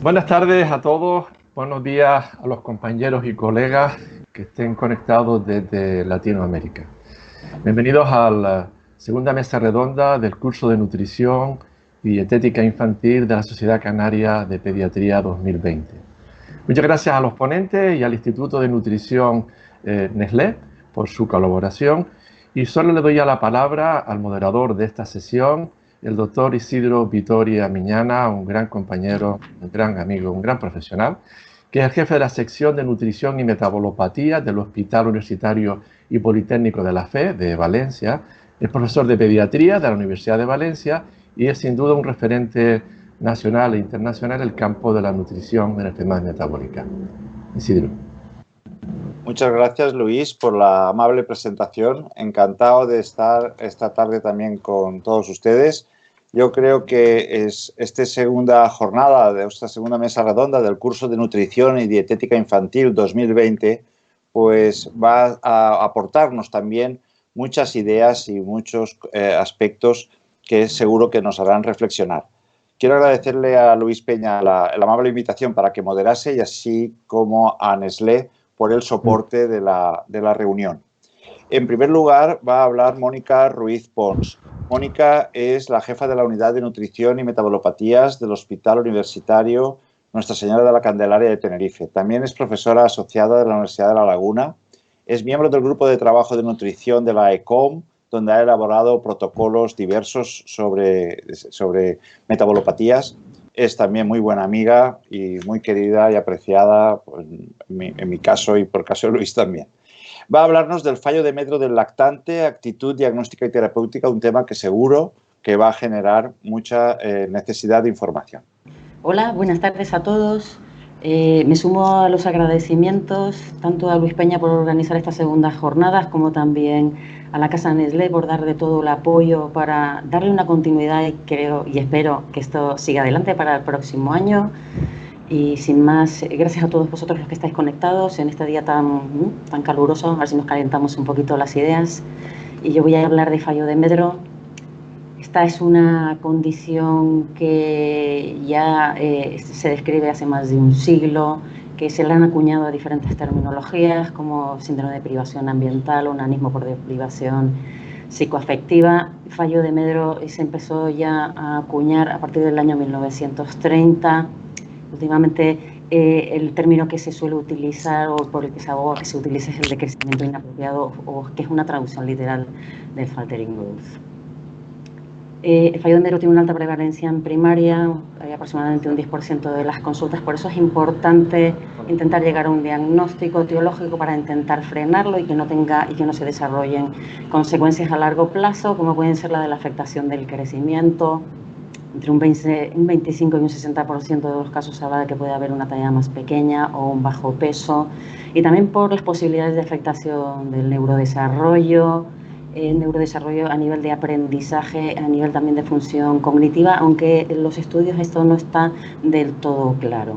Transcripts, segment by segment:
Buenas tardes a todos, buenos días a los compañeros y colegas que estén conectados desde Latinoamérica. Bienvenidos a la segunda mesa redonda del curso de Nutrición y Dietética Infantil de la Sociedad Canaria de Pediatría 2020. Muchas gracias a los ponentes y al Instituto de Nutrición Nestlé por su colaboración y solo le doy la palabra al moderador de esta sesión, el doctor Isidro Vitoria Miñana, un gran compañero, un gran amigo, un gran profesional, que es el jefe de la sección de Nutrición y Metabolopatía del Hospital Universitario y Politécnico de la Fe de Valencia, es profesor de Pediatría de la Universidad de Valencia y es sin duda un referente nacional e internacional en el campo de la nutrición en enfermedades metabólicas. Isidro. Muchas gracias, Luis, por la amable presentación. Encantado de estar esta tarde también con todos ustedes. Yo creo que esta segunda jornada, de esta segunda mesa redonda del curso de Nutrición y Dietética Infantil 2020, pues va a aportarnos también muchas ideas y muchos aspectos que seguro que nos harán reflexionar. Quiero agradecerle a Luis Peña la amable invitación para que moderase y así como a Nestlé por el soporte de la reunión. En primer lugar, va a hablar Mónica Ruiz Pons. Mónica es la jefa de la Unidad de Nutrición y Metabolopatías del Hospital Universitario Nuestra Señora de la Candelaria de Tenerife. También es profesora asociada de la Universidad de La Laguna. Es miembro del Grupo de Trabajo de Nutrición de la ECOM, donde ha elaborado protocolos diversos sobre metabolopatías. Es también muy buena amiga y muy querida y apreciada, pues, en mi caso y por caso de Luis también. Va a hablarnos del fallo de Medro del lactante, actitud diagnóstica y terapéutica, un tema que seguro que va a generar mucha necesidad de información. Hola, buenas tardes a todos. Me sumo a los agradecimientos tanto a Luis Peña por organizar estas segundas jornadas como también a la Casa Nestlé por darle todo el apoyo para darle una continuidad y creo y espero que esto siga adelante para el próximo año. Y sin más, gracias a todos vosotros los que estáis conectados en este día tan caluroso, a ver si nos calentamos un poquito las ideas. Y yo voy a hablar de fallo de Medro. Esta es una condición que ya se describe hace más de un siglo, que se le han acuñado a diferentes terminologías como síndrome de privación ambiental, onanismo por deprivación psicoafectiva. El fallo de Medro se empezó ya a acuñar a partir del año 1930. Últimamente el término que se suele utilizar o por el que se aboga que se utilice es el de crecimiento inapropiado, o que es una traducción literal del faltering growth. El fallo de Medro tiene una alta prevalencia en primaria, hay aproximadamente un 10% de las consultas, por eso es importante intentar llegar a un diagnóstico etiológico para intentar frenarlo y que no se desarrollen consecuencias a largo plazo, como pueden ser la de la afectación del crecimiento. Entre un 25 y un 60% de los casos se habla de que puede haber una talla más pequeña o un bajo peso, y también por las posibilidades de afectación del neurodesarrollo, a nivel de aprendizaje, a nivel también de función cognitiva, aunque en los estudios esto no está del todo claro.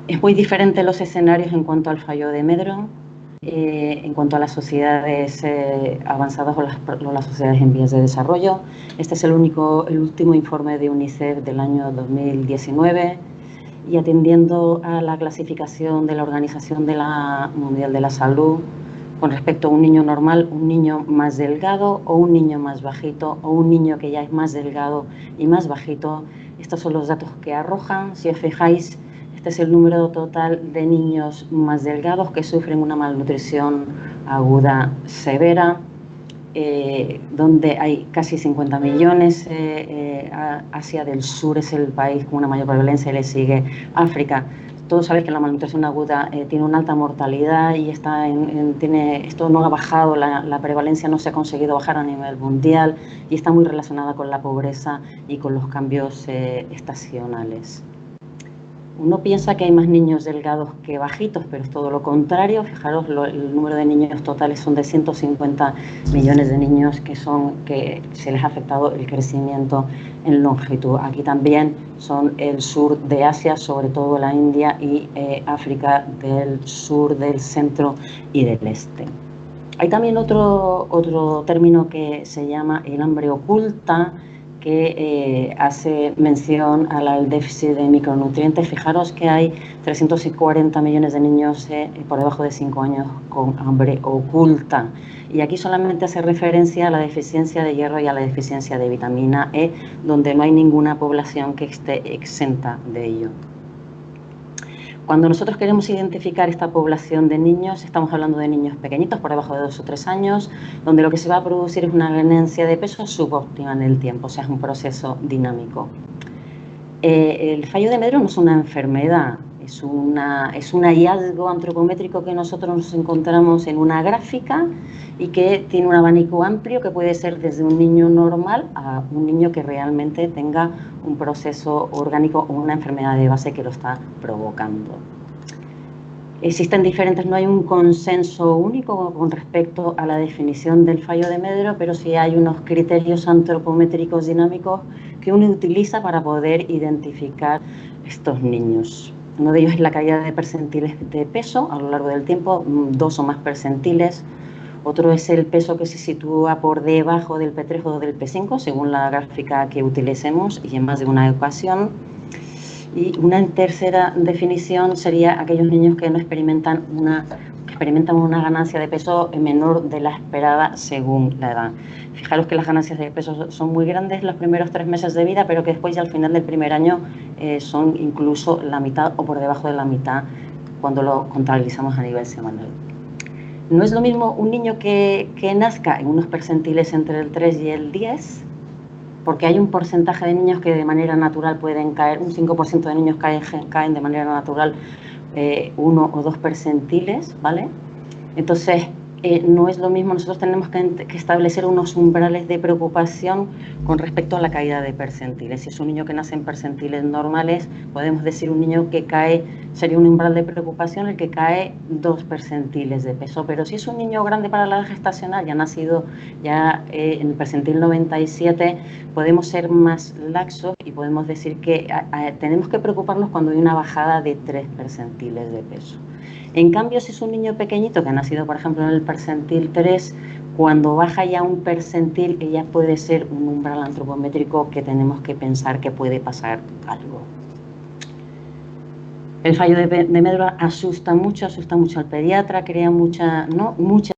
Es muy diferente los escenarios en cuanto al fallo de Medro, en cuanto a las sociedades avanzadas o las sociedades en vías de desarrollo. Este es el último informe de UNICEF del año 2019, y atendiendo a la clasificación de la Organización Mundial de la Salud con respecto a un niño normal, un niño más delgado o un niño más bajito o un niño que ya es más delgado y más bajito. Estos son los datos que arrojan. Si os fijáis, este es el número total de niños más delgados que sufren una malnutrición aguda severa, donde hay casi 50 millones. Asia del Sur es el país con una mayor prevalencia y le sigue África. Todos sabéis que la malnutrición aguda tiene una alta mortalidad y esto no ha bajado, la prevalencia no se ha conseguido bajar a nivel mundial y está muy relacionada con la pobreza y con los cambios estacionales. Uno piensa que hay más niños delgados que bajitos, pero es todo lo contrario. Fijaros, el número de niños totales son de 150 millones de niños que se les ha afectado el crecimiento en longitud. Aquí también son el sur de Asia, sobre todo la India y África del sur, del centro y del este. Hay también otro término que se llama el hambre oculta, que hace mención al déficit de micronutrientes. Fijaros que hay 340 millones de niños por debajo de 5 años con hambre oculta. Y aquí solamente hace referencia a la deficiencia de hierro y a la deficiencia de vitamina E, donde no hay ninguna población que esté exenta de ello. Cuando nosotros queremos identificar esta población de niños, estamos hablando de niños pequeñitos, por debajo de 2 o 3 años, donde lo que se va a producir es una ganancia de peso subóptima en el tiempo, o sea, es un proceso dinámico. El fallo de Medro no es una enfermedad, es un hallazgo antropométrico que nosotros nos encontramos en una gráfica y que tiene un abanico amplio que puede ser desde un niño normal a un niño que realmente tenga un proceso orgánico o una enfermedad de base que lo está provocando. Existen diferentes, no hay un consenso único con respecto a la definición del fallo de Medro, pero sí hay unos criterios antropométricos dinámicos que uno utiliza para poder identificar estos niños. Uno de ellos es la caída de percentiles de peso a lo largo del tiempo, 2 o más percentiles. Otro es el peso que se sitúa por debajo del P3 o del P5, según la gráfica que utilicemos y en más de una ocasión. Y una tercera definición sería aquellos niños que no experimentan una ganancia de peso menor de la esperada según la edad. Fijaros que las ganancias de peso son muy grandes los primeros 3 meses de vida, pero que después ya al final del primer año son incluso la mitad o por debajo de la mitad cuando lo contabilizamos a nivel semanal. No es lo mismo un niño que nazca en unos percentiles entre el 3 y el 10, porque hay un porcentaje de niños que de manera natural pueden caer, un 5% de niños caen de manera natural 1 o 2 percentiles, ¿vale? Entonces, no es lo mismo, nosotros tenemos que establecer unos umbrales de preocupación con respecto a la caída de percentiles. Si es un niño que nace en percentiles normales, podemos decir un niño que cae, sería un umbral de preocupación el que cae 2 percentiles de peso, pero si es un niño grande para la edad gestacional, ya nacido ya en el percentil 97, podemos ser más laxos y podemos decir que tenemos que preocuparnos cuando hay una bajada de 3 percentiles de peso. En cambio, si es un niño pequeñito que ha nacido, por ejemplo, en el percentil 3, cuando baja ya un percentil, ya puede ser un umbral antropométrico que tenemos que pensar que puede pasar algo. El fallo de Medro asusta mucho al pediatra, crea mucha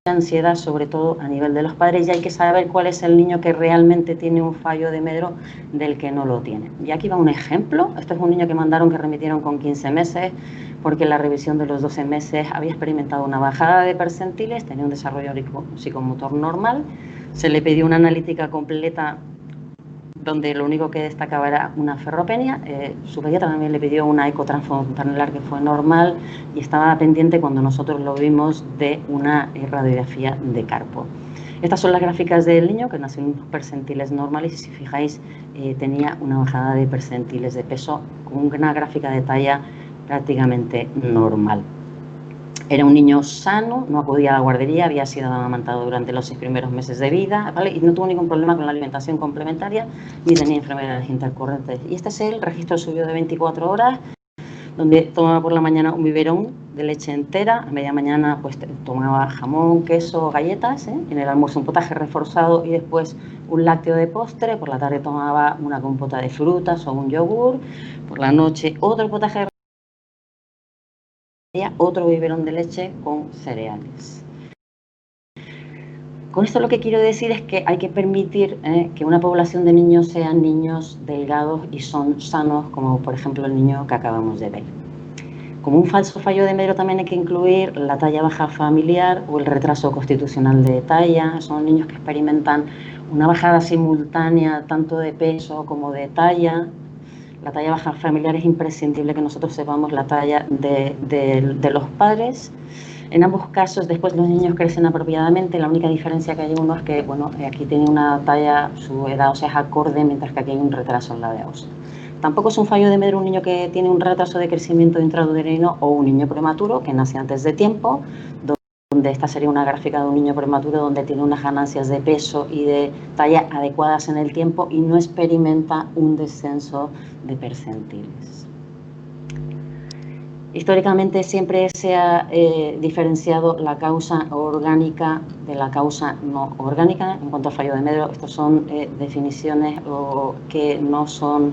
ansiedad, sobre todo a nivel de los padres, y hay que saber cuál es el niño que realmente tiene un fallo de Medro del que no lo tiene. Y aquí va un ejemplo. Este es un niño que remitieron con 15 meses, porque en la revisión de los 12 meses había experimentado una bajada de percentiles, tenía un desarrollo psicomotor normal, se le pidió una analítica completa donde lo único que destacaba era una ferropenia. Su pediatra también le pidió una ecotransfrontalar que fue normal y estaba pendiente cuando nosotros lo vimos de una radiografía de Carpo. Estas son las gráficas del niño que nació en unos percentiles normales y si fijáis tenía una bajada de percentiles de peso con una gráfica de talla prácticamente normal. Era un niño sano, no acudía a la guardería, había sido amamantado durante los 6 primeros meses de vida, ¿vale? Y no tuvo ningún problema con la alimentación complementaria ni tenía enfermedades intercurrentes. Y este es el registro suyo de 24 horas, donde tomaba por la mañana un biberón de leche entera, a media mañana pues tomaba jamón, queso, galletas, en el almuerzo un potaje reforzado y después un lácteo de postre, por la tarde tomaba una compota de frutas o un yogur, por la noche otro potaje de otro biberón de leche con cereales. Con esto lo que quiero decir es que hay que permitir que una población de niños sean niños delgados y son sanos, como por ejemplo el niño que acabamos de ver. Como un falso fallo de Medro también hay que incluir la talla baja familiar o el retraso constitucional de talla. Son niños que experimentan una bajada simultánea tanto de peso como de talla. La talla baja familiar es imprescindible que nosotros sepamos la talla de los padres. En ambos casos, después los niños crecen apropiadamente. La única diferencia que hay uno es que, bueno, aquí tiene una talla, su edad ósea es acorde, mientras que aquí hay un retraso en la de ósea. Tampoco es un fallo de Medro un niño que tiene un retraso de crecimiento intrauterino o un niño prematuro que nace antes de tiempo, donde esta sería una gráfica de un niño prematuro donde tiene unas ganancias de peso y de talla adecuadas en el tiempo y no experimenta un descenso de percentiles. Históricamente siempre se ha diferenciado la causa orgánica de la causa no orgánica. En cuanto al fallo de Medro, estas son definiciones que no son...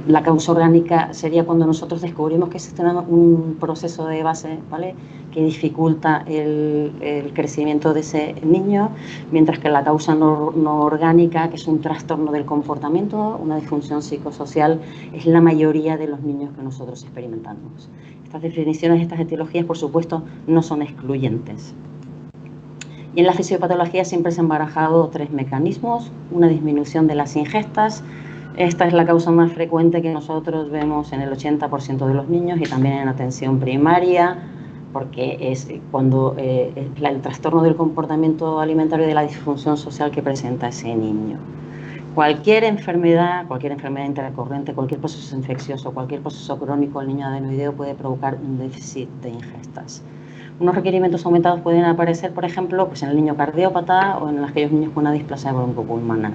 la causa orgánica sería cuando nosotros descubrimos que existe un proceso de base, ¿vale?, que dificulta el crecimiento de ese niño, mientras que la causa no orgánica, que es un trastorno del comportamiento, una disfunción psicosocial, es la mayoría de los niños que nosotros experimentamos. Estas definiciones, estas etiologías, por supuesto, no son excluyentes. Y en la fisiopatología siempre se han barajado 3 mecanismos: una disminución de las ingestas. Esta es la causa más frecuente que nosotros vemos en el 80% de los niños y también en atención primaria, porque es cuando el trastorno del comportamiento alimentario y de la disfunción social que presenta ese niño. Cualquier enfermedad intercorrente, cualquier proceso infeccioso, cualquier proceso crónico del niño adenoideo puede provocar un déficit de ingestas. Unos requerimientos aumentados pueden aparecer, por ejemplo, pues en el niño cardiópata o en aquellos niños con una displasia broncopulmonar.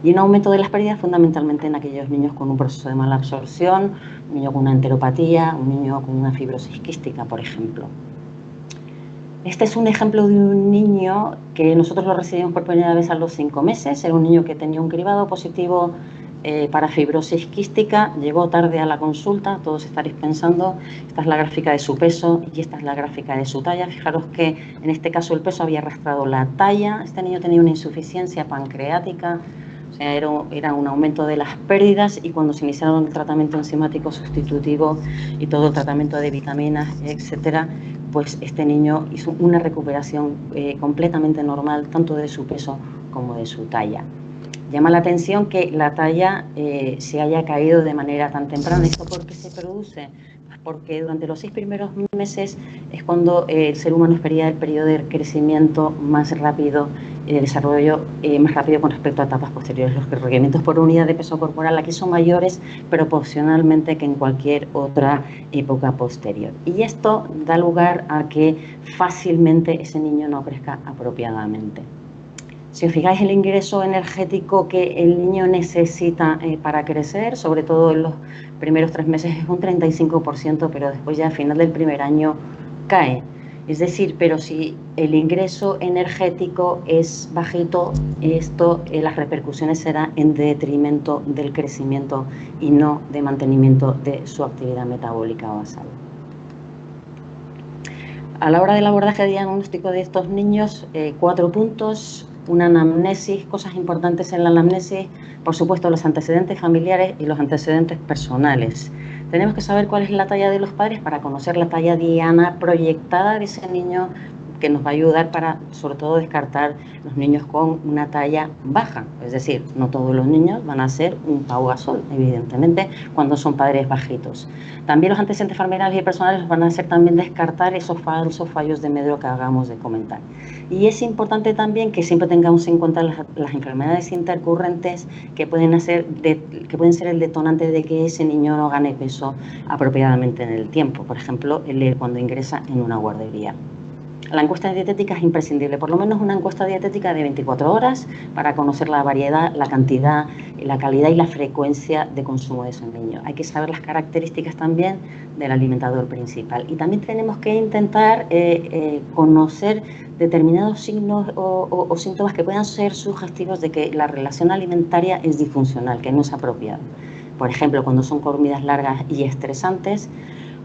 Y un aumento de las pérdidas fundamentalmente en aquellos niños con un proceso de mala absorción, un niño con una enteropatía, un niño con una fibrosis quística, por ejemplo. Este es un ejemplo de un niño que nosotros lo recibimos por primera vez a los 5 meses. Era un niño que tenía un cribado positivo para fibrosis quística. Llegó tarde a la consulta, todos estaréis pensando, esta es la gráfica de su peso y esta es la gráfica de su talla. Fijaros que en este caso el peso había arrastrado la talla. Este niño tenía una insuficiencia pancreática, o sea, era un aumento de las pérdidas, y cuando se iniciaron el tratamiento enzimático sustitutivo y todo el tratamiento de vitaminas, etcétera, pues este niño hizo una recuperación completamente normal, tanto de su peso como de su talla. Llama la atención que la talla se haya caído de manera tan temprana. ¿Esto por qué se produce? Pues porque durante los 6 primeros meses es cuando el ser humano espera el periodo de crecimiento más rápido, de desarrollo más rápido con respecto a etapas posteriores. Los requerimientos por unidad de peso corporal aquí son mayores proporcionalmente que en cualquier otra época posterior. Y esto da lugar a que fácilmente ese niño no crezca apropiadamente. Si os fijáis, el ingreso energético que el niño necesita para crecer, sobre todo en los primeros 3 meses, es un 35%, pero después ya al final del primer año cae. Es decir, pero si el ingreso energético es bajito, las repercusiones serán en detrimento del crecimiento y no de mantenimiento de su actividad metabólica basal. A la hora del abordaje diagnóstico de estos niños, 4 puntos. Una anamnesis, cosas importantes en la anamnesis, por supuesto los antecedentes familiares y los antecedentes personales. Tenemos que saber cuál es la talla de los padres para conocer la talla diana proyectada de ese niño, que nos va a ayudar para, sobre todo, descartar los niños con una talla baja. Es decir, no todos los niños van a ser un Pau Gasol, evidentemente, cuando son padres bajitos. También los antecedentes familiares y personales van a hacer también descartar esos falsos fallos de Medro que acabamos de comentar. Y es importante también que siempre tengamos en cuenta las enfermedades intercurrentes que pueden ser el detonante de que ese niño no gane peso apropiadamente en el tiempo. Por ejemplo, cuando ingresa en una guardería. La encuesta dietética es imprescindible, por lo menos una encuesta dietética de 24 horas para conocer la variedad, la cantidad, la calidad y la frecuencia de consumo de ese niño. Hay que saber las características también del alimentador principal. Y también tenemos que intentar conocer determinados signos o síntomas que puedan ser sugestivos de que la relación alimentaria es disfuncional, que no es apropiada. Por ejemplo, cuando son comidas largas y estresantes,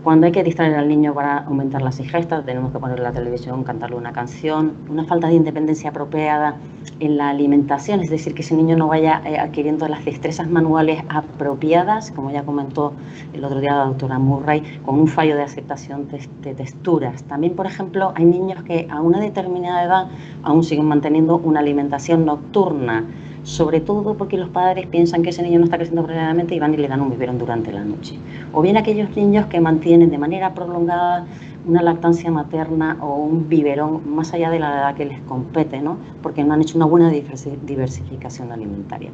cuando hay que distraer al niño para aumentar las ingestas, tenemos que ponerle la televisión, cantarle una canción, una falta de independencia apropiada en la alimentación, es decir, que ese niño no vaya adquiriendo las destrezas manuales apropiadas, como ya comentó el otro día la doctora Murray, con un fallo de aceptación de texturas. También, por ejemplo, hay niños que a una determinada edad aún siguen manteniendo una alimentación nocturna, sobre todo porque los padres piensan que ese niño no está creciendo apropiadamente y van y le dan un biberón durante la noche. O bien aquellos niños que mantienen de manera prolongada una lactancia materna o un biberón más allá de la edad que les compete, ¿no? Porque no han hecho una buena diversificación alimentaria.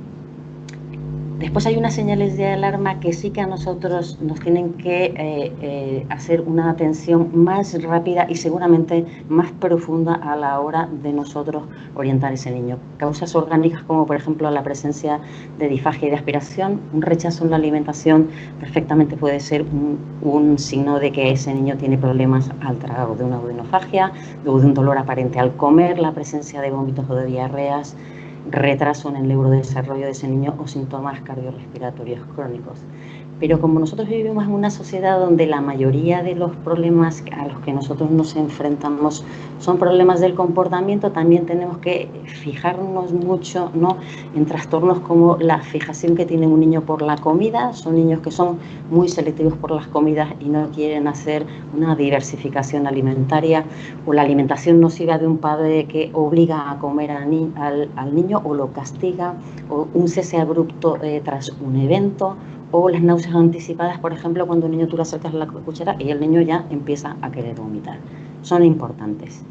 Después hay unas señales de alarma que sí que a nosotros nos tienen que hacer una atención más rápida y seguramente más profunda a la hora de nosotros orientar a ese niño. Causas orgánicas como por ejemplo la presencia de disfagia y de aspiración, un rechazo en la alimentación perfectamente puede ser un signo de que ese niño tiene problemas al tragar, o de una odinofagia, o de un dolor aparente al comer, la presencia de vómitos o de diarreas, retraso en el neurodesarrollo de ese niño o síntomas cardiorrespiratorios crónicos. Pero como nosotros vivimos en una sociedad donde la mayoría de los problemas a los que nosotros nos enfrentamos son problemas del comportamiento, también tenemos que fijarnos mucho, ¿no?, en trastornos como la fijación que tiene un niño por la comida. Son niños que son muy selectivos por las comidas y no quieren hacer una diversificación alimentaria, o la alimentación nociva de un padre que obliga a comer al niño o lo castiga, o un cese abrupto tras un evento, o las náuseas anticipadas, por ejemplo, cuando un niño tú le acercas la cuchara y el niño ya empieza a querer vomitar. Son importantes.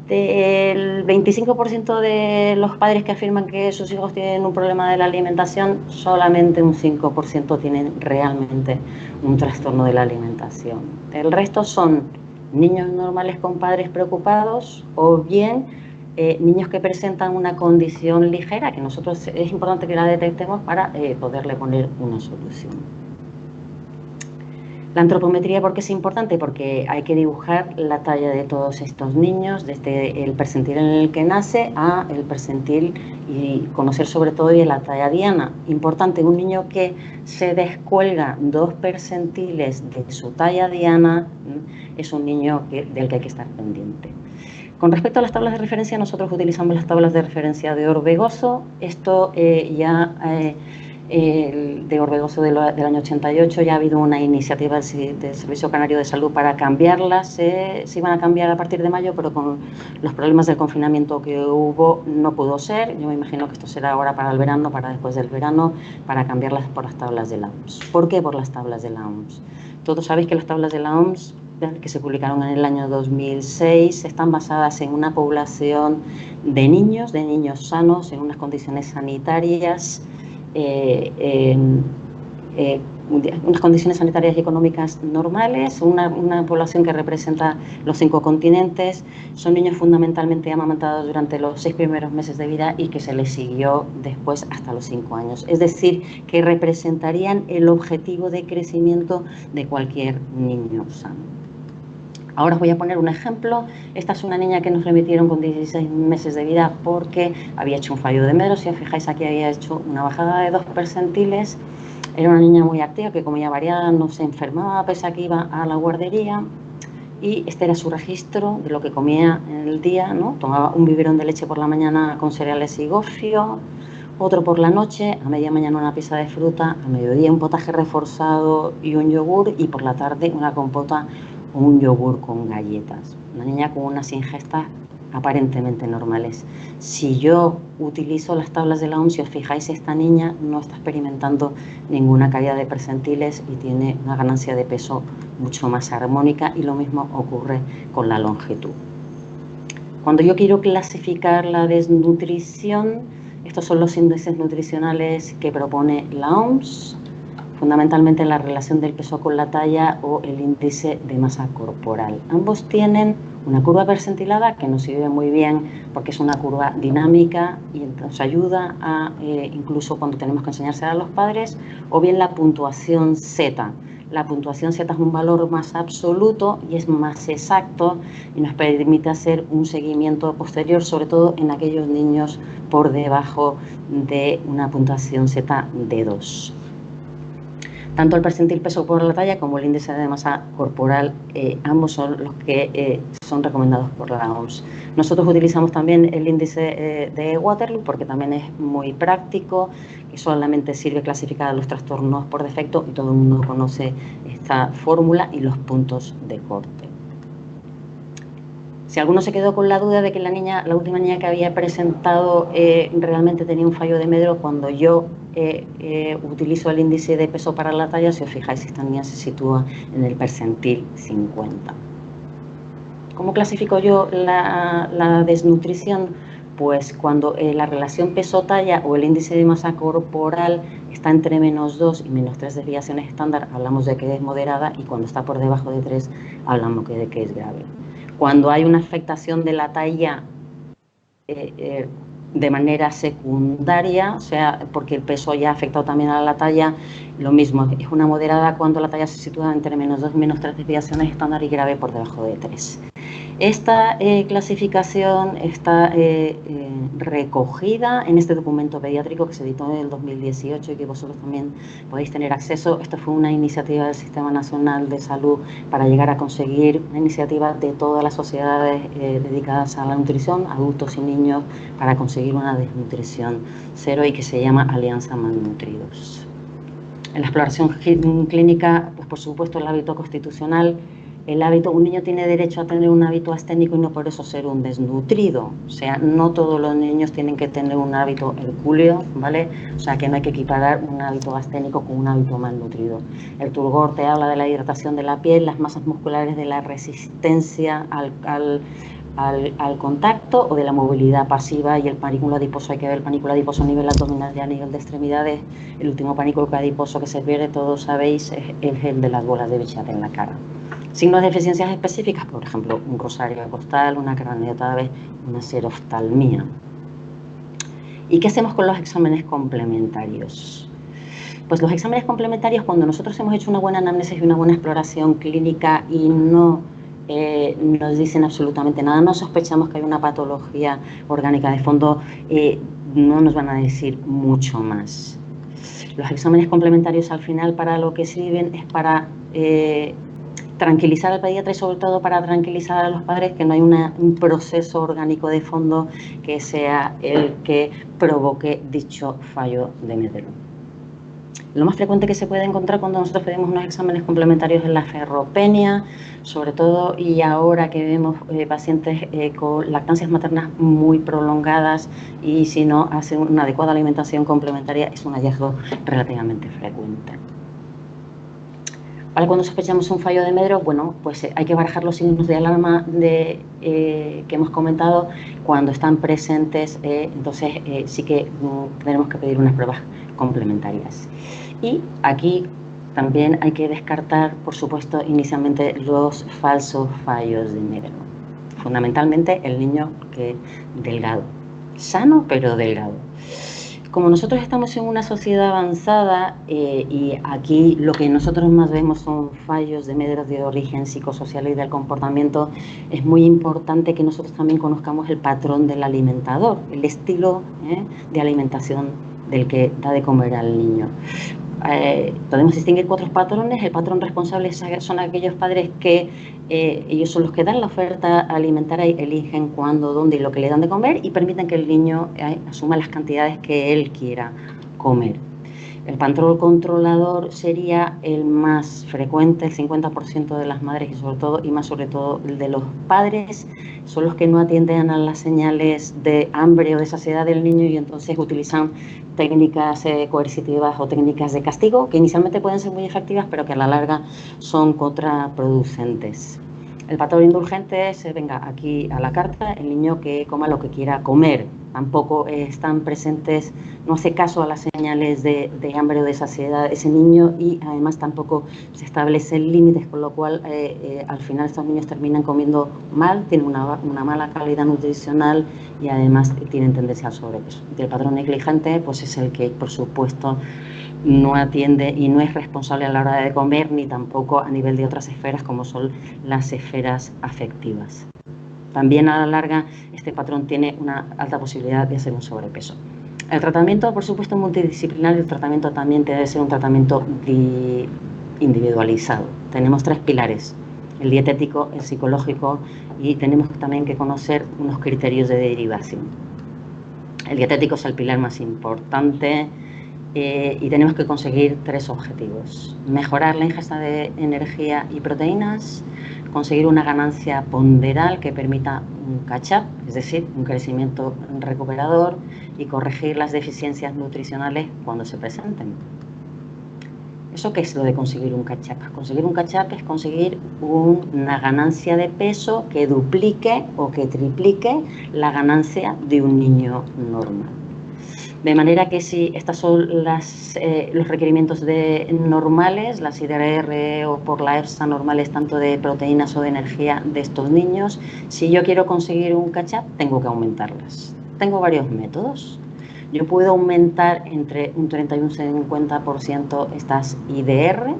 Del 25% de los padres que afirman que sus hijos tienen un problema de la alimentación, solamente un 5% tienen realmente un trastorno de la alimentación. El resto son niños normales con padres preocupados, o bien niños que presentan una condición ligera, que nosotros es importante que la detectemos para poderle poner una solución. La antropometría, ¿por qué es importante? Porque hay que dibujar la talla de todos estos niños, desde el percentil en el que nace a el percentil, y conocer sobre todo bien la talla diana. Importante, un niño que se descuelga 2 percentiles de su talla diana es un niño del que hay que estar pendiente. Con respecto a las tablas de referencia, nosotros utilizamos las tablas de referencia de Orbegoso. Esto de Orbegoso del año 88, ya ha habido una iniciativa del Servicio Canario de Salud para cambiarlas. Se iban a cambiar a partir de mayo, pero con los problemas del confinamiento que hubo no pudo ser. Yo me imagino que esto será ahora para el verano, para después del verano, para cambiarlas por las tablas de la OMS. ¿Por qué por las tablas de la OMS? Todos sabéis que las tablas de la OMS, que se publicaron en el año 2006, están basadas en una población de niños sanos, en unas condiciones sanitarias, unas condiciones sanitarias y económicas normales, una población que representa los 5 continentes. Son niños fundamentalmente amamantados durante los 6 primeros meses de vida y que se les siguió después hasta los 5 años. Es decir, que representarían el objetivo de crecimiento de cualquier niño sano. Ahora os voy a poner un ejemplo. Esta es una niña que nos remitieron con 16 meses de vida porque había hecho un fallo de Medro. Si os fijáis, aquí había hecho una bajada de 2 percentiles. Era una niña muy activa, que comía variada, no se enfermaba pese a que iba a la guardería. Y este era su registro de lo que comía en el día, ¿no? Tomaba un biberón de leche por la mañana con cereales y gofio, otro por la noche, a media mañana una pieza de fruta, a mediodía un potaje reforzado y un yogur, y por la tarde una compota o un yogur con galletas. Una niña con unas ingestas aparentemente normales. Si yo utilizo las tablas de la OMS, si os fijáis, esta niña no está experimentando ninguna caída de percentiles y tiene una ganancia de peso mucho más armónica, y lo mismo ocurre con la longitud. Cuando yo quiero clasificar la desnutrición, estos son los índices nutricionales que propone la OMS, fundamentalmente la relación del peso con la talla o el índice de masa corporal. Ambos tienen una curva percentilada que nos sirve muy bien porque es una curva dinámica y nos ayuda a, incluso cuando tenemos que enseñársela a los padres, o bien la puntuación Z. La puntuación Z es un valor más absoluto y es más exacto y nos permite hacer un seguimiento posterior, sobre todo en aquellos niños por debajo de una puntuación Z de 2. Tanto el percentil peso por la talla como el índice de masa corporal, ambos son los que son recomendados por la OMS. Nosotros utilizamos también el índice de Waterloo porque también es muy práctico, que solamente sirve clasificar los trastornos por defecto, y todo el mundo conoce esta fórmula y los puntos de corte. Si alguno se quedó con la duda de que la última niña que había presentado realmente tenía un fallo de Medro, cuando yo utilizo el índice de peso para la talla, si os fijáis, esta niña se sitúa en el percentil 50. ¿Cómo clasifico yo la desnutrición? pues cuando la relación peso-talla o el índice de masa corporal está entre -2 y -3 desviaciones estándar, hablamos de que es moderada, y cuando está por debajo de 3 hablamos de que es grave. Cuando hay una afectación de la talla de manera secundaria, o sea, porque el peso ya ha afectado también a la talla, lo mismo, es una moderada cuando la talla se sitúa entre -2 y -3 desviaciones estándar y grave por debajo de 3. Esta clasificación está recogida en este documento pediátrico que se editó en el 2018 y que vosotros también podéis tener acceso. Esto fue una iniciativa del Sistema Nacional de Salud para llegar a conseguir una iniciativa de todas las sociedades dedicadas a la nutrición, adultos y niños, para conseguir una desnutrición cero, y que se llama Alianza Malnutridos. En la exploración clínica, pues por supuesto el hábito constitucional. El hábito, un niño tiene derecho a tener un hábito asténico y no por eso ser un desnutrido. O sea, no todos los niños tienen que tener un hábito hercúleo, ¿vale? O sea, que no hay que equiparar un hábito asténico con un hábito malnutrido. El turgor te habla de la hidratación de la piel, las masas musculares, de la resistencia al contacto o de la movilidad pasiva, y el panículo adiposo, hay que ver el panículo adiposo a nivel abdominal y a nivel de extremidades. El último panículo adiposo que se pierde, todos sabéis, es el de las bolas de Bichat en la cara. Signos de deficiencias específicas, por ejemplo, un rosario costal, una craniotabes, una seroftalmía. ¿Y qué hacemos con los exámenes complementarios? Pues los exámenes complementarios, cuando nosotros hemos hecho una buena anamnesis y una buena exploración clínica y no nos dicen absolutamente nada, no sospechamos que hay una patología orgánica de fondo, no nos van a decir mucho más. Los exámenes complementarios al final para lo que sirven es para tranquilizar al pediatra y sobre todo para tranquilizar a los padres que no hay un proceso orgánico de fondo que sea el que provoque dicho fallo de Medero. Lo más frecuente que se puede encontrar cuando nosotros pedimos unos exámenes complementarios es la ferropenia, sobre todo, y ahora que vemos pacientes con lactancias maternas muy prolongadas, y si no hacen una adecuada alimentación complementaria, es un hallazgo relativamente frecuente. Ahora, cuando sospechamos un fallo de Medero, bueno, pues hay que barajar los signos de alarma que hemos comentado. Cuando están presentes, entonces sí que tenemos que pedir unas pruebas complementarias. Y aquí también hay que descartar, por supuesto, inicialmente los falsos fallos de Medero. Fundamentalmente el niño que delgado, sano pero delgado. Como nosotros estamos en una sociedad avanzada y aquí lo que nosotros más vemos son fallos de Medero de origen psicosocial y del comportamiento, es muy importante que nosotros también conozcamos el patrón del alimentador, el estilo de alimentación del que da de comer al niño. Podemos distinguir 4 patrones. El patrón responsable son aquellos padres que ellos son los que dan la oferta alimentaria y eligen cuándo, dónde y lo que le dan de comer, y permiten que el niño asuma las cantidades que él quiera comer. El patrón controlador sería el más frecuente, el 50% de las madres y más sobre todo el de los padres, son los que no atienden a las señales de hambre o de saciedad del niño, y entonces utilizan técnicas coercitivas o técnicas de castigo que inicialmente pueden ser muy efectivas, pero que a la larga son contraproducentes. El patrón indulgente es, venga, aquí a la carta, el niño que coma lo que quiera comer. Tampoco están presentes, no hace caso a las señales de hambre o de saciedad ese niño, y además tampoco se establecen límites, con lo cual al final estos niños terminan comiendo mal, tienen una mala calidad nutricional y además tienen tendencia al sobrepeso. Y el patrón negligente pues es el que, por supuesto, no atiende y no es responsable a la hora de comer, ni tampoco a nivel de otras esferas como son las esferas afectivas. También a la larga este patrón tiene una alta posibilidad de hacer un sobrepeso. El tratamiento, por supuesto, multidisciplinar, y el tratamiento también debe ser un tratamiento individualizado. Tenemos 3 pilares: el dietético, el psicológico, y tenemos también que conocer unos criterios de derivación. El dietético es el pilar más importante. Y tenemos que conseguir 3 objetivos: mejorar la ingesta de energía y proteínas, conseguir una ganancia ponderal que permita un catch-up, es decir, un crecimiento recuperador, y corregir las deficiencias nutricionales cuando se presenten. ¿Eso qué es lo de conseguir un catch-up? Conseguir un catch-up es conseguir una ganancia de peso que duplique o que triplique la ganancia de un niño normal. De manera que si estos son los requerimientos normales, las IDR o por la EFSA normales, tanto de proteínas o de energía de estos niños, si yo quiero conseguir un catch-up, tengo que aumentarlas. Tengo varios métodos. Yo puedo aumentar entre un 30 y un 50% estas IDR.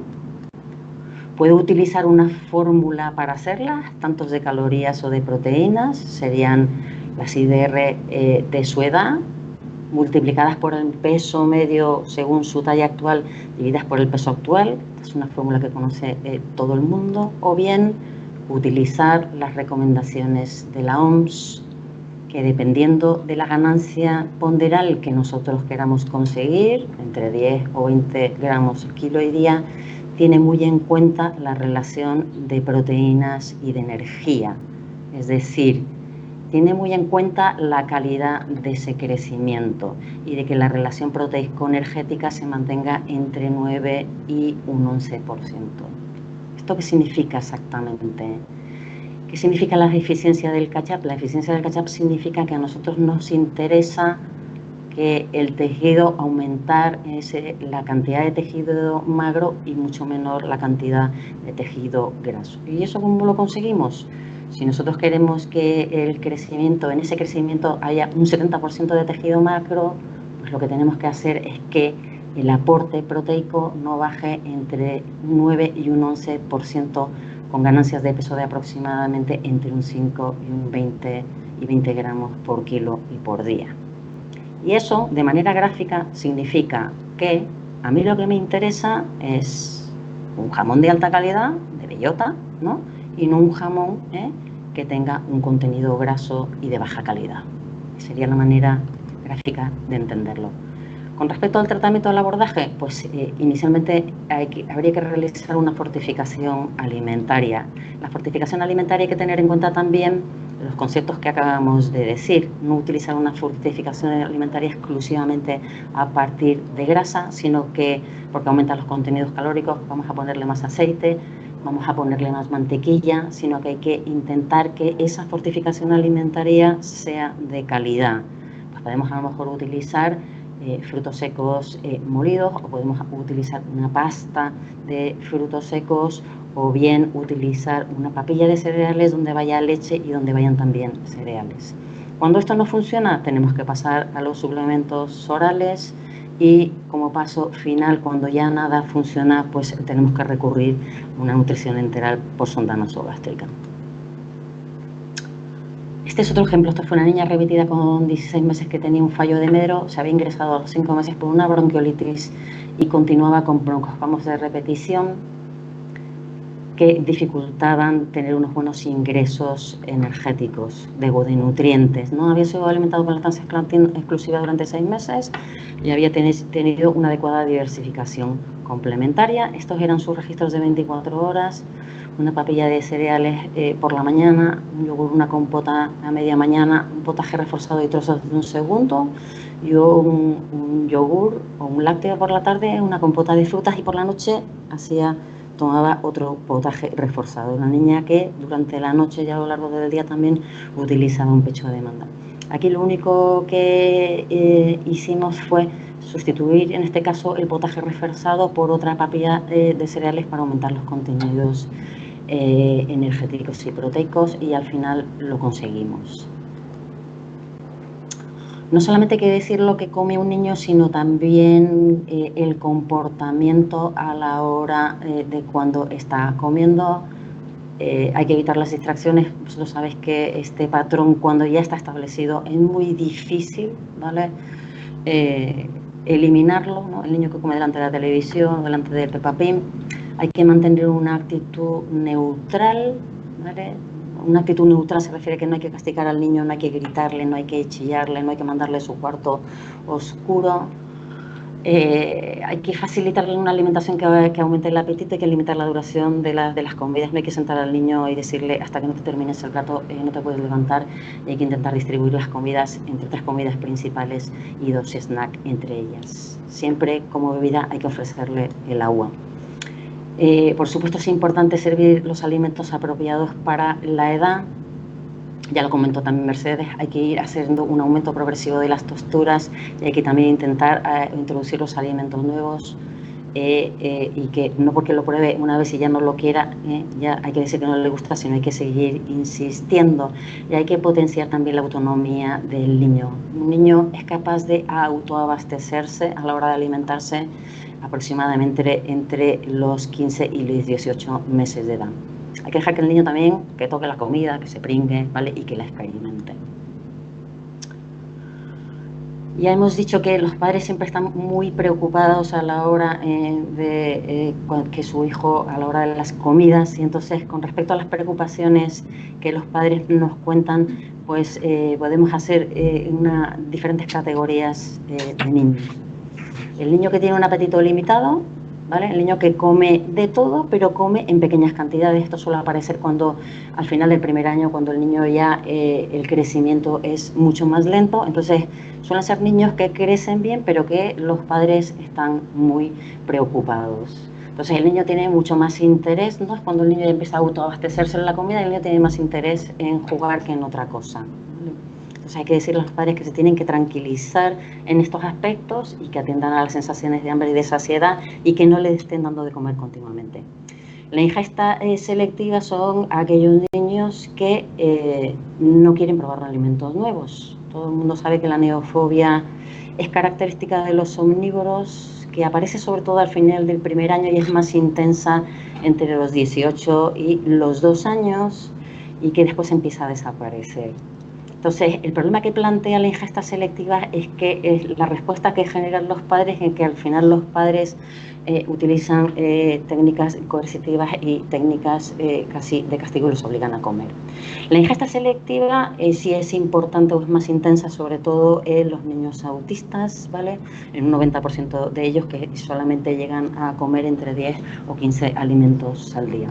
Puedo utilizar una fórmula para hacerlas, tantos de calorías o de proteínas, serían las IDR de su edad, multiplicadas por el peso medio según su talla actual, divididas por el peso actual. Es una fórmula que conoce todo el mundo. O bien utilizar las recomendaciones de la OMS, que dependiendo de la ganancia ponderal que nosotros queramos conseguir, entre 10 o 20 gramos al kilo y día, tiene muy en cuenta la relación de proteínas y de energía. Es decir, tiene muy en cuenta la calidad de ese crecimiento y de que la relación proteico-energética se mantenga entre 9 y un 11%. ¿Esto qué significa exactamente? ¿Qué significa la eficiencia del catch-up? La eficiencia del catch-up significa que a nosotros nos interesa que el tejido aumentar la cantidad de tejido magro y mucho menor la cantidad de tejido graso. ¿Y eso cómo lo conseguimos? Si nosotros queremos que en ese crecimiento haya un 70% de tejido macro, pues lo que tenemos que hacer es que el aporte proteico no baje entre un 9 y un 11%, con ganancias de peso de aproximadamente entre un 5 y un 20 gramos por kilo y por día. Y eso, de manera gráfica, significa que a mí lo que me interesa es un jamón de alta calidad, de bellota, ¿no? Y no un jamón que tenga un contenido graso y de baja calidad. Sería la manera gráfica de entenderlo. Con respecto al tratamiento del abordaje, pues inicialmente habría que realizar una fortificación alimentaria. La fortificación alimentaria hay que tener en cuenta también los conceptos que acabamos de decir, no utilizar una fortificación alimentaria exclusivamente a partir de grasa, sino que, porque aumenta los contenidos calóricos, vamos a ponerle más aceite, vamos a ponerle más mantequilla, sino que hay que intentar que esa fortificación alimentaria sea de calidad. Pues podemos a lo mejor utilizar frutos secos molidos, o podemos utilizar una pasta de frutos secos, o bien utilizar una papilla de cereales donde vaya leche y donde vayan también cereales. Cuando esto no funciona, tenemos que pasar a los suplementos orales y como paso final, cuando ya nada funciona, pues tenemos que recurrir a una nutrición enteral por sonda nasogástrica. Este es otro ejemplo. Esto fue una niña repetida con 16 meses que tenía un fallo de Medero, se había ingresado a los 5 meses por una bronquiolitis y continuaba con broncoespasmos de repetición que dificultaban tener unos buenos ingresos energéticos, de nutrientes. No había sido alimentado con lactancia exclusiva durante 6 meses y había tenido una adecuada diversificación complementaria. Estos eran sus registros de 24 horas, una papilla de cereales por la mañana, un yogur, una compota a media mañana, un potaje reforzado y trozos de un segundo, y un yogur o un lácteo por la tarde, una compota de frutas, y por la noche tomaba otro potaje reforzado. Una niña que durante la noche y a lo largo del día también utilizaba un pecho de demanda. Aquí lo único que hicimos fue sustituir, en este caso, el potaje reforzado por otra papilla de cereales para aumentar los contenidos energéticos y proteicos, y al final lo conseguimos. No solamente hay que decir lo que come un niño, sino también el comportamiento a la hora de cuando está comiendo. Hay que evitar las distracciones. Vosotros sabéis que este patrón, cuando ya está establecido, es muy difícil, ¿vale? Eliminarlo, ¿no? El niño que come delante de la televisión, delante del Peppa Pig, hay que mantener una actitud neutral, ¿vale? Una actitud neutral se refiere a que no hay que castigar al niño, no hay que gritarle, no hay que chillarle, no hay que mandarle a su cuarto oscuro. Hay que facilitarle una alimentación que aumente el apetito, hay que limitar la duración de las comidas, no hay que sentar al niño y decirle hasta que no te termines el plato no te puedes levantar, y hay que intentar distribuir las comidas entre 3 comidas principales y 2 snacks entre ellas. Siempre como bebida hay que ofrecerle el agua. Por supuesto es importante servir los alimentos apropiados para la edad. Ya lo comentó también Mercedes, hay que ir haciendo un aumento progresivo de las texturas y hay que también intentar introducir los alimentos nuevos y que no porque lo pruebe una vez y ya no lo quiera, ya hay que decir que no le gusta, sino hay que seguir insistiendo y hay que potenciar también la autonomía del niño. Un niño es capaz de autoabastecerse a la hora de alimentarse aproximadamente entre los 15 y los 18 meses de edad. Hay que dejar que el niño también que toque la comida, que se pringue, ¿vale? Y que la experimente. Ya hemos dicho que los padres siempre están muy preocupados a la hora de que su hijo, a la hora de las comidas, y entonces con respecto a las preocupaciones que los padres nos cuentan, pues podemos hacer diferentes categorías de niños. El niño que tiene un apetito limitado, ¿vale? El niño que come de todo, pero come en pequeñas cantidades. Esto suele aparecer cuando al final del primer año, cuando el niño ya el crecimiento es mucho más lento. Entonces suelen ser niños que crecen bien, pero que los padres están muy preocupados. Entonces el niño tiene mucho más interés, ¿no? Cuando el niño ya empieza a autoabastecerse en la comida, el niño tiene más interés en jugar que en otra cosa. Entonces hay que decirle a los padres que se tienen que tranquilizar en estos aspectos y que atiendan a las sensaciones de hambre y de saciedad y que no le estén dando de comer continuamente. La ingesta selectiva son aquellos niños que no quieren probar alimentos nuevos. Todo el mundo sabe que la neofobia es característica de los omnívoros, que aparece sobre todo al final del primer año y es más intensa entre los 18 y los 2 años y que después empieza a desaparecer. Entonces, el problema que plantea la ingesta selectiva es que es la respuesta que generan los padres, en que al final los padres utilizan técnicas coercitivas y técnicas casi de castigo y los obligan a comer. La ingesta selectiva sí es importante o es más intensa, sobre todo en los niños autistas, ¿vale? En un 90% de ellos que solamente llegan a comer entre 10 o 15 alimentos al día.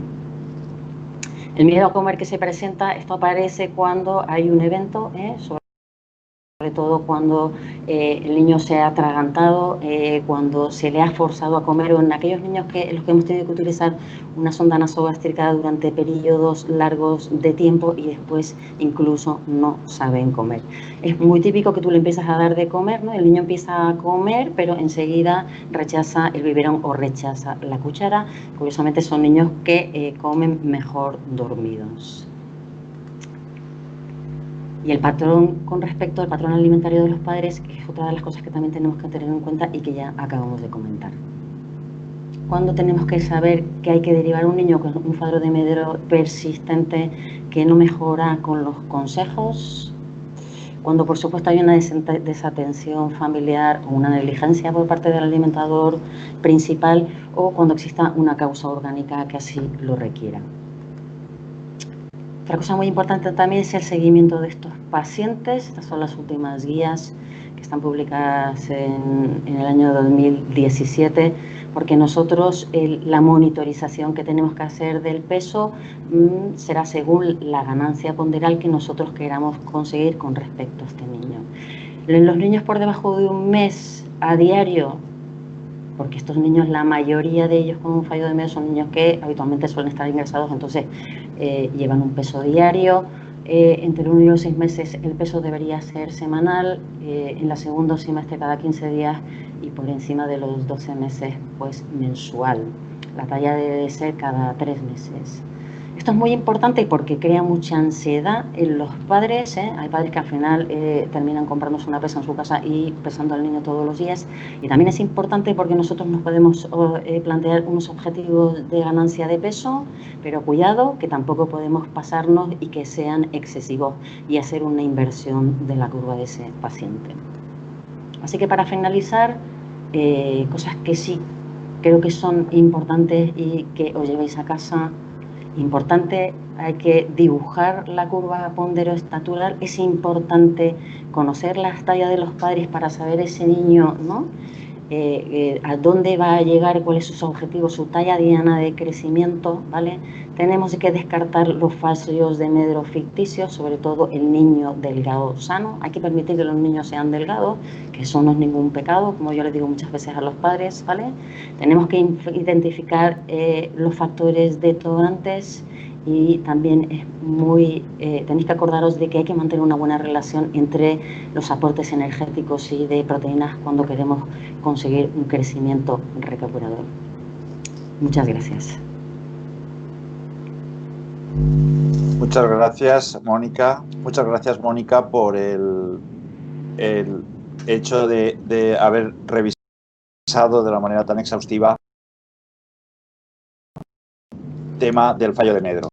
El miedo a comer que se presenta, esto aparece cuando hay un evento, sobre todo cuando el niño se ha atragantado, cuando se le ha forzado a comer, o en aquellos niños en los que hemos tenido que utilizar una sonda nasogástrica durante periodos largos de tiempo y después incluso no saben comer. Es muy típico que tú le empiezas a dar de comer, ¿no? El niño empieza a comer, pero enseguida rechaza el biberón o rechaza la cuchara. Curiosamente son niños que comen mejor dormidos. Y el patrón con respecto al patrón alimentario de los padres, que es otra de las cosas que también tenemos que tener en cuenta y que ya acabamos de comentar. ¿Cuándo tenemos que saber que hay que derivar a un niño con un cuadro de medero persistente que no mejora con los consejos? Cuando por supuesto hay una desatención familiar o una negligencia por parte del alimentador principal, o cuando exista una causa orgánica que así lo requiera. Otra cosa muy importante también es el seguimiento de estos pacientes. Estas son las últimas guías que están publicadas en el año 2017, porque nosotros la monitorización que tenemos que hacer del peso será según la ganancia ponderal que nosotros queramos conseguir con respecto a este niño. En los niños por debajo de un mes a diario, porque estos niños, la mayoría de ellos con un fallo de medio son niños que habitualmente suelen estar ingresados, entonces llevan un peso diario. Entre el 1 y los 6 meses el peso debería ser semanal, en la segunda semestre cada 15 días y por encima de los 12 meses pues mensual. La talla debe ser cada 3 meses. Esto es muy importante porque crea mucha ansiedad en los padres. Hay padres que al final terminan comprándose una pesa en su casa y pesando al niño todos los días. Y también es importante porque nosotros nos podemos plantear unos objetivos de ganancia de peso, pero cuidado que tampoco podemos pasarnos y que sean excesivos y hacer una inversión de la curva de ese paciente. Así que para finalizar, cosas que sí creo que son importantes y que os llevéis a casa. Importante, hay que dibujar la curva pondero-estatural, es importante conocer las tallas de los padres para saber ese niño, ¿no? a dónde va a llegar, cuáles son sus objetivos, su talla diana de crecimiento, ¿vale? Tenemos que descartar los fallos de medro ficticios, sobre todo el niño delgado sano. Hay que permitir que los niños sean delgados, que eso no es ningún pecado, como yo les digo muchas veces a los padres, ¿vale? Tenemos que identificar los factores detonantes y también es tenéis que acordaros de que hay que mantener una buena relación entre los aportes energéticos y de proteínas cuando queremos conseguir un crecimiento recuperador. Muchas gracias. Muchas gracias, Mónica. Muchas gracias, Mónica, por el hecho de haber revisado de la manera tan exhaustiva el tema del fallo de medro.